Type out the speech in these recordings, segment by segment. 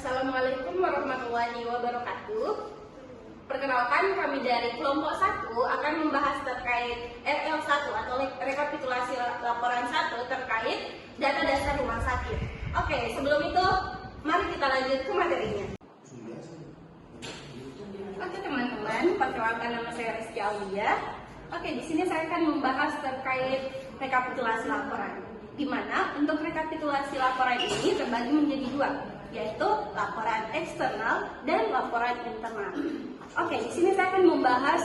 Assalamualaikum warahmatullahi wabarakatuh. Perkenalkan, kami dari kelompok 1 akan membahas terkait RL1 atau rekapitulasi laporan 1 terkait data dasar rumah sakit. Oke, sebelum itu mari kita lanjut ke materinya. Oke teman-teman, perkenalkan, nama saya Rizky Aulia. Oke, di sini saya akan membahas terkait rekapitulasi laporan. Di mana untuk rekapitulasi laporan ini terbagi menjadi dua, yaitu laporan eksternal dan laporan internal. Oke, di sini saya akan membahas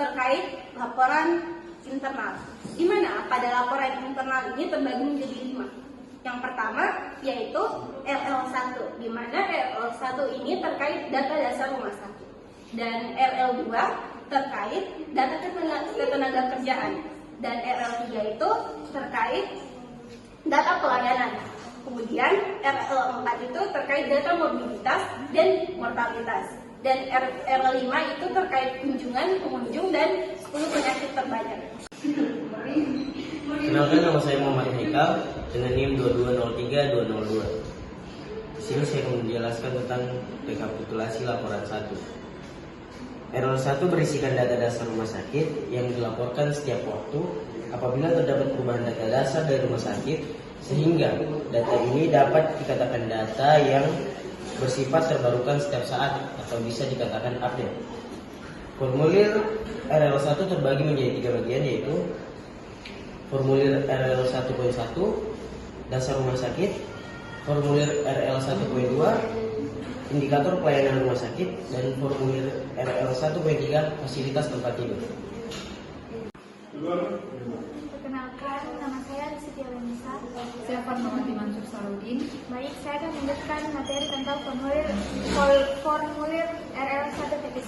terkait laporan internal. Di mana pada laporan internal ini terbagi menjadi 5. Yang pertama yaitu RL1, di mana RL1 ini terkait data dasar rumah sakit, dan RL2 terkait data ketenaga kerjaan, dan RL3 itu terkait data pelayanan. Kemudian RL4 itu terkait data mobilitas dan mortalitas, dan RL5 itu terkait kunjungan pengunjung dan 10 penyakit terbanyak. Kenalkan, nama saya Muhammad Haikal dengan NIM 2203202. Di sini saya akan menjelaskan tentang rekapitulasi laporan 1. RL1 berisikan data dasar rumah sakit yang dilaporkan setiap waktu apabila terdapat perubahan data dasar dari rumah sakit, sehingga data ini dapat dikatakan data yang bersifat terbarukan setiap saat atau bisa dikatakan update. Formulir RL1 terbagi menjadi 3 bagian, yaitu formulir RL1.1 dasar rumah sakit, formulir RL1.2 indikator pelayanan rumah sakit, dan formulir RL1.3 fasilitas tempat tidur. Perkenalkan, nama saya Siti Alanisa. Saya Fatmawati Mansur Saludin. Baik, saya akan melanjutkan materi tentang formulir RL1.1.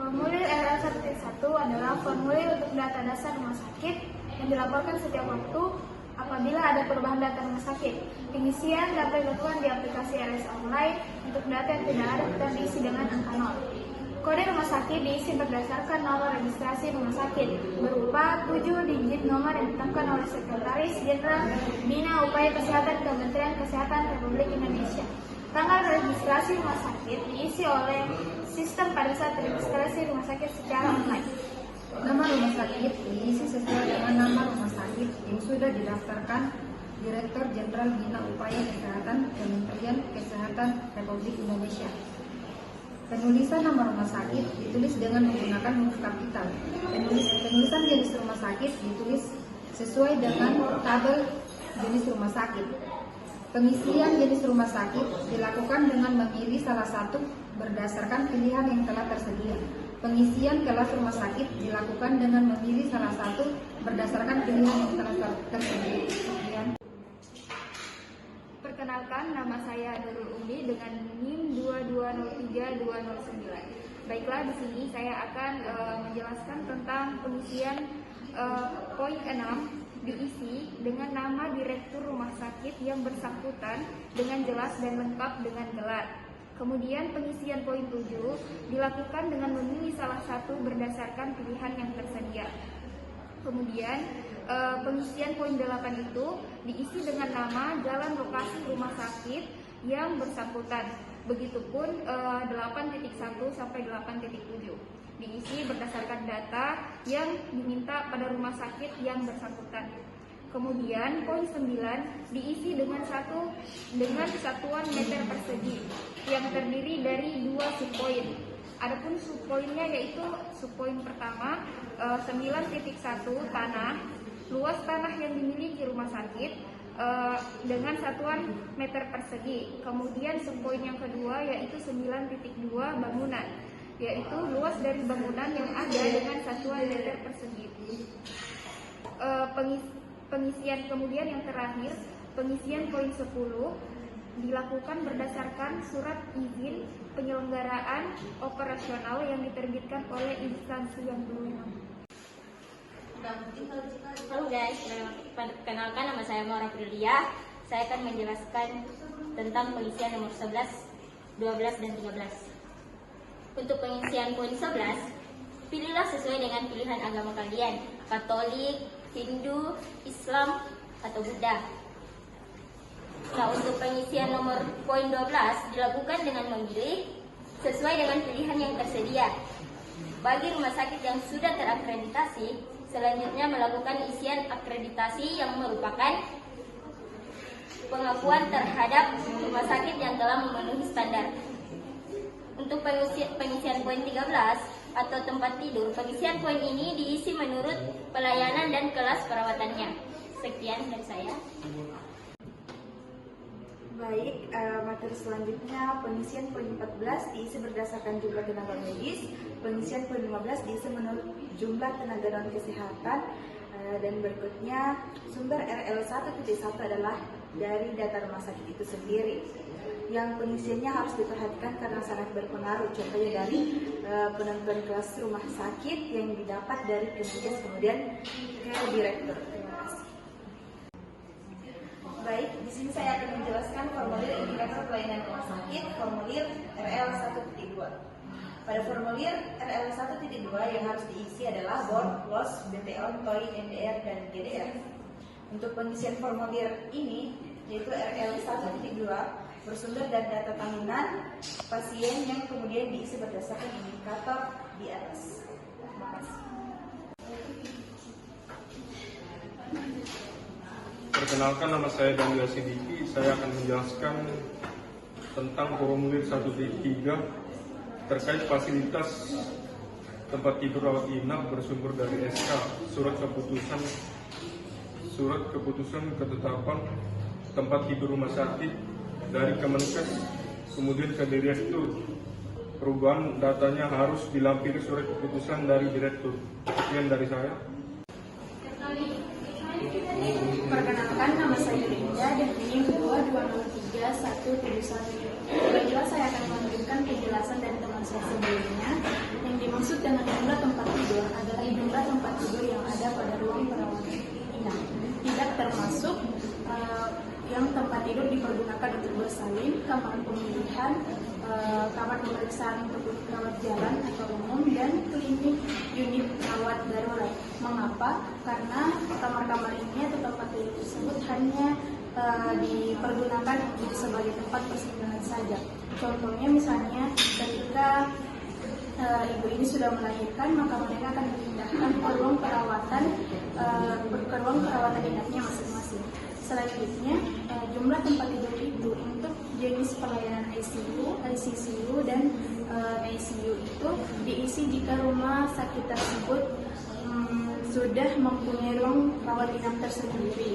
Formulir RL1.1 adalah formulir untuk data dasar rumah sakit yang dilaporkan setiap waktu apabila ada perubahan data rumah sakit. Pengisian dapat dilakukan di aplikasi RS Online. Untuk data yang tidak ada dan diisi dengan angka 0. Kode rumah sakit diisi berdasarkan nomor registrasi rumah sakit berupa 7 digit nomor yang ditetapkan oleh Sekretaris Jenderal Bina Upaya Kesehatan Kementerian Kesehatan Republik Indonesia. Tanggal registrasi rumah sakit diisi oleh sistem pada saat registrasi rumah sakit secara online. Nama rumah sakit diisi sesuai dengan nama rumah sakit yang sudah didaftarkan Direktur Jenderal Bina Upaya Kesehatan Kementerian Kesehatan Republik Indonesia. Penulisan nama rumah sakit ditulis dengan menggunakan huruf kapital. Penulisan jenis rumah sakit ditulis sesuai dengan tabel jenis rumah sakit. Pengisian jenis rumah sakit dilakukan dengan memilih salah satu berdasarkan pilihan yang telah tersedia. Pengisian kelas rumah sakit dilakukan dengan memilih salah satu berdasarkan pilihan yang telah tersedia. Perkenalkan, nama saya Nurul Umi dengan NIM 2203209. Baiklah, di sini saya akan menjelaskan tentang pengisian poin 6 diisi dengan nama direktur rumah sakit yang bersangkutan dengan jelas dan lengkap dengan gelar. Kemudian pengisian poin 7 dilakukan dengan memilih salah satu berdasarkan pilihan yang tersedia. Kemudian pengisian poin 8 itu diisi dengan nama, jalan, lokasi rumah sakit yang bersangkutan. Begitupun 8.1 sampai 8.7 diisi berdasarkan data yang diminta pada rumah sakit yang bersangkutan. Kemudian poin 9 diisi dengan satuan meter persegi yang terdiri dari 2 subpoin. Adapun subpoinnya yaitu subpoin pertama 9.1 tanah, luas tanah yang dimiliki rumah sakit dengan satuan meter persegi. Kemudian subpoin yang kedua yaitu 9.2 bangunan, yaitu luas dari bangunan yang ada dengan satuan meter persegi. Pengisian kemudian yang terakhir, pengisian poin 10 dilakukan berdasarkan surat izin penyelenggaraan operasional yang diterbitkan oleh instansi yang berwenang. Halo guys, perkenalkan, nama saya Maura Prilia. Saya akan menjelaskan tentang pengisian nomor 11, 12, dan 13. Untuk pengisian poin 11, pilihlah sesuai dengan pilihan agama kalian, Katolik, Hindu, Islam, atau Buddha. Nah, untuk pengisian nomor poin 12 dilakukan dengan memilih sesuai dengan pilihan yang tersedia. Bagi rumah sakit yang sudah terakreditasi, selanjutnya melakukan isian akreditasi yang merupakan pengakuan terhadap rumah sakit yang telah memenuhi standar. Untuk pengisian poin 13 atau tempat tidur, pengisian poin ini diisi menurut pelayanan dan kelas perawatannya. Sekian dari saya. Baik, materi selanjutnya pengisian poin 14 diisi berdasarkan jumlah tenaga medis, pengisian poin 15 diisi menurut jumlah tenaga non kesehatan, dan berikutnya sumber RL 1.1 adalah dari data rumah sakit itu sendiri. Yang pengisiannya harus diperhatikan karena sangat berpengaruh, contohnya dari penentuan kelas rumah sakit yang didapat dari Kemenkes kemudian ke direktur. Terima kasih. Baik, di sini saya akan menjelaskan formulir indikator pelayanan rumah sakit, formulir RL 1.2. Pada formulir RL 1.2 yang harus diisi adalah BOR, LOS, BPON, TOI, MDR, dan GDR. Untuk pengisian formulir ini, yaitu RL 1.2, bersumber dari data tahunan pasien yang kemudian diisi berdasarkan indikator di atas. Terima kasih. Perkenalkan, nama saya Daniel Sidiki. Saya akan menjelaskan tentang formulir 1.3 terkait fasilitas tempat tidur rawat inap bersumber dari SK surat keputusan ketetapan tempat tidur rumah sakit dari Kemenkes kemudian ke direktur. Perubahan datanya harus dilampiri surat keputusan dari direktur. Sekian dari saya. Perkenalkan, nama saya Linda dan ini 2203-171. Baiklah, saya akan memberikan penjelasan dari teman saya sebelumnya. Yang dimaksud dengan jumlah tempat tidur adalah jumlah tempat tidur yang ada pada ruang perawatan inap, tidak termasuk yang tempat tidur dipergunakan untuk bersalin, kamar pemilihan, kamar pemeriksaan untuk rawat jalan atau umum, dan klinik unit rawat darurat. Mengapa? Karena kamar-kamar ini atau tempat tidur tersebut hanya dipergunakan untuk sebagai tempat persinggahan saja. Contohnya misalnya ketika ibu ini sudah melahirkan, maka mereka akan dipindahkan ke ruang perawatan inapnya masing-masing. Selanjutnya, jumlah tempat tidur itu untuk jenis pelayanan ICU, ICCU, dan ICU itu diisi jika rumah sakit tersebut sudah mempunyai ruang rawat inap tersendiri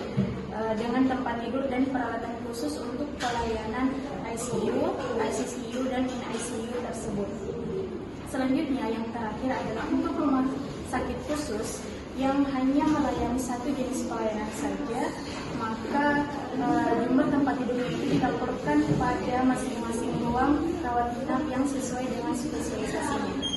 dengan tempat tidur dan peralatan khusus untuk pelayanan ICU, ICCU, dan ICU tersebut. Selanjutnya, yang terakhir adalah untuk rumah sakit khusus yang hanya melayani satu jenis pelayanan saja, maka jumlah tempat tidur itu dilaporkan pada masing-masing ruang rawat inap yang sesuai dengan spesialisasinya.